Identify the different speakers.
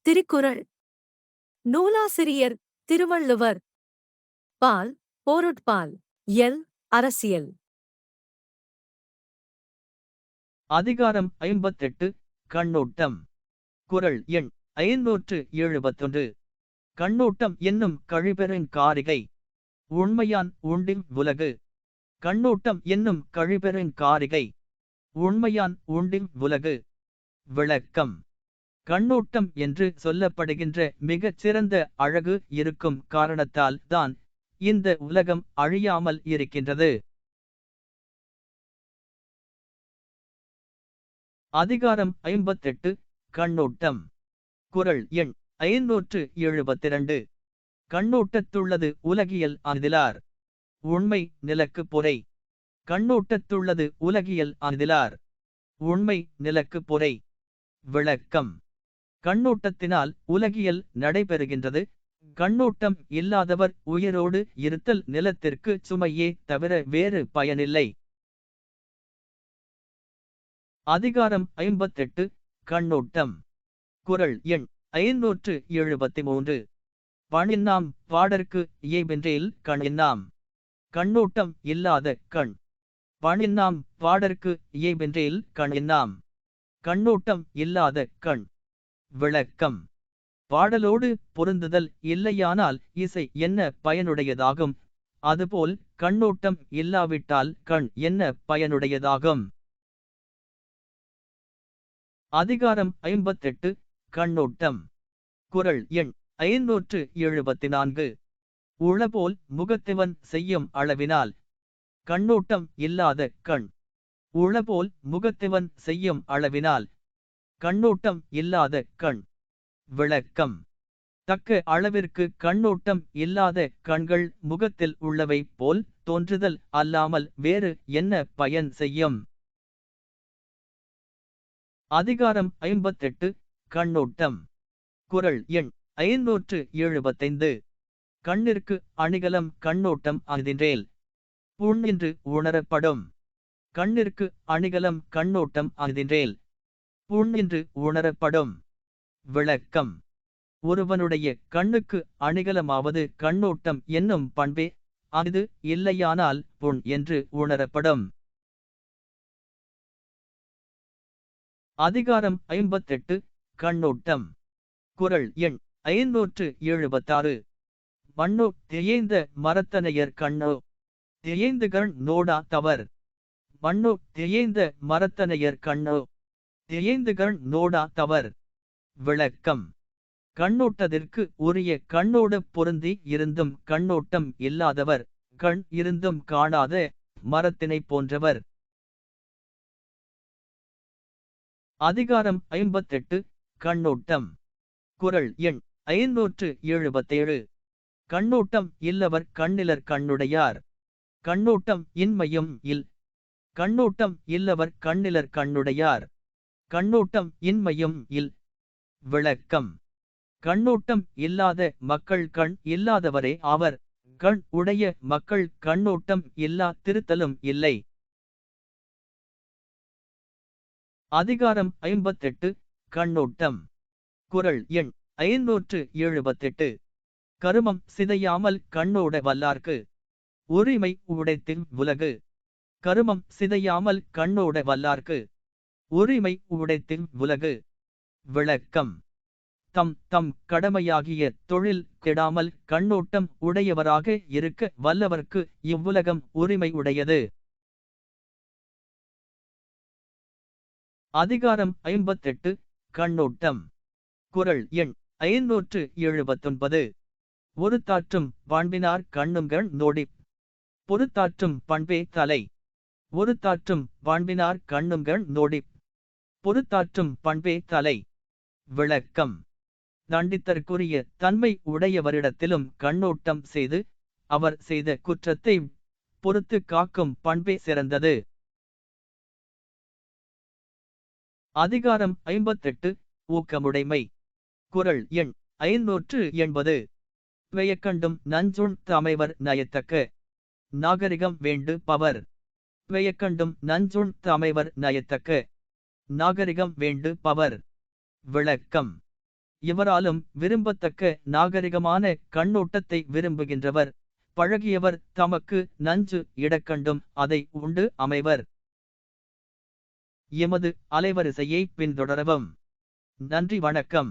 Speaker 1: திருக்குறள். நூலாசிரியர் திருவள்ளுவர். பால் பொருட்பால். இயல் அரசியல்.
Speaker 2: அதிகாரம் 58 கண்ணோட்டம். குறள் எண் 571. கண்ணோட்டம் என்னும் கழிபெருங் காரிகை உண்மையான் உண்டிவ் உலகு. கண்ணோட்டம் என்னும் கழிபெருங் காரிகை உண்மையான் உண்டிவ் உலகு. விளக்கம். கண்ணோட்டம் என்று சொல்லப்படுகின்ற மிகச் சிறந்த அழகு இருக்கும் காரணத்தால் தான் இந்த உலகம் அழியாமல் இருக்கின்றது. அதிகாரம் 58 கண்ணோட்டம். குறள் எண் 572. கண்ணோட்டத்துள்ளது உலகியல் அஃதிலார் உண்மை நிலக்கு பொறை. கண்ணோட்டத்துள்ளது உலகியல் அஃதிலார் உண்மை நிலக்கு பொறை. விளக்கம். கண்ணோட்டத்தினால் உலகியல் நடைபெறுகின்றது. கண்ணோட்டம் இல்லாதவர் உயிரோடு இருத்தல் நிலத்திற்கு சுமையே தவிர வேறு பயனில்லை. அதிகாரம் 58 கண்ணோட்டம். குறள் எண் 573. பணின்னாம் பாடற்கு இயைபென்றேல் கணின்னாம். கண்ணோட்டம் இல்லாத கண். பணின்னாம் பாடற்கு இயைபென்றேல் கணின்னாம். கண்ணோட்டம் இல்லாத கண். விளக்கம். பாடலோடு பொருந்துதல் இல்லையானால் இசை என்ன பயனுடையதாகும்? அதுபோல் கண்ணோட்டம் இல்லாவிட்டால் கண் என்ன பயனுடையதாகும்? அதிகாரம் 58 கண்ணோட்டம். குறள் எண் 574. உளபோல் முகத்திவன் செய்யும் அளவினால். கண்ணோட்டம் இல்லாத கண். உளபோல் முகத்திவன் செய்யும் அளவினால். கண்ணோட்டம் இல்லாத கண். விளக்கம். தக்க அளவிற்கு கண்ணோட்டம் இல்லாத கண்கள் முகத்தில் உள்ளவை போல் தோன்றுதல் அல்லாமல் வேறு என்ன பயன் செய்யும்? அதிகாரம் 58 கண்ணோட்டம். குறள் எண் 575. கண்ணிற்கு அணிகலம் கண்ணோட்டம் அஃதின்றேல் புண்ணின்று உணரப்படும். கண்ணிற்கு அணிகலம் கண்ணோட்டம் அஃதின்றேல் புண்ணின்று உணரப்படும். விளக்கம். ஒருவனுடைய கண்ணுக்கு அணிகலமாவது கண்ணோட்டம் என்னும் பண்பே. அது இல்லையானால் புண் என்று உணரப்படும். அதிகாரம் 58 கண்ணோட்டம். குறள் எண் 576. மண்ணோ தியைந்த மரத்தனையர் கண்ணோ தியைந்துகண் நோடா தவர். மண்ணோ தியைந்த மரத்தனையர் கண்ணோ தியைந்துகண் நோடா தவர். விளக்கம். கண்ணோட்டத்திற்கு உரிய கண்ணோடு பொருந்தி இருந்தும் கண்ணோட்டம் இல்லாதவர் கண் இருந்தும் காணாத மரத்தினை போன்றவர். அதிகாரம் 58 கண்ணோட்டம். குறள் எண் 577. கண்ணோட்டம் இல்லவர் கண்ணிலர் கண்ணுடையார். கண்ணோட்டம் இன்மையும் இல். கண்ணோட்டம் இல்லவர் கண்ணிலர் கண்ணுடையார். கண்ணோட்டம் இன்மையும் இல். விளக்கம். கண்ணோட்டம் இல்லாத மக்கள் கண் இல்லாதவரே ஆவர். கண் உடைய மக்கள் கண்ணோட்டம் இல்லா திருத்தலும் இல்லை. அதிகாரம் 58 கண்ணோட்டம். குறள் எண் 578. கருமம் சிதையாமல் கண்ணோட வல்லார்க்கு உரிமை உடைத்திவ் உலகு. கருமம் சிதையாமல் கண்ணோட வல்லார்க்கு உரிமை உடைத்திவ் உலகு. விளக்கம். தம் தம் கடமையாகிய தொழில் கெடாமல் கண்ணோட்டம் உடையவராக இருக்க வல்லவர்க்கு இவ்வுலகம் உரிமை உடையது. அதிகாரம் 58 கண்ணோட்டம். குறள் எண் 579. ஒருத்தாற்றும் பண்பினார் கண்ணுங்கண் நோடிப் பொறுத்தாற்றும் பண்பே தலை. ஒருத்தாற்றும் பண்பினார் கண்ணுங்கண் நோடிப் பொறுத்தாற்றும் பண்பே தலை. விளக்கம். தண்டித்தற்குரிய தன்மை உடையவரிடத்திலும் கண்ணோட்டம் செய்து அவர் செய்த குற்றத்தை பொறுத்து காக்கும் பண்பே சிறந்தது. அதிகாரம் 58 ஊக்கமுடைமை. குறள் எண் 580. வெயக்கண்டும் நஞ்சுண் தமைவர் நயத்தக்க நாகரிகம் வேண்டு பவர். வெயக்கண்டும் நஞ்சுண் தமைவர் நயத்தக்க நாகரிகம் வேண்டு பவர். விளக்கம். எவராலும் விரும்பத்தக்க நாகரிகமான கண்ணோட்டத்தை விரும்புகின்றவர், பழகியவர் தமக்கு நஞ்சு இடக்கண்டும் அதை உண்டு அமைவர். எமது அலைவரிசையை பின்தொடரவும். நன்றி, வணக்கம்.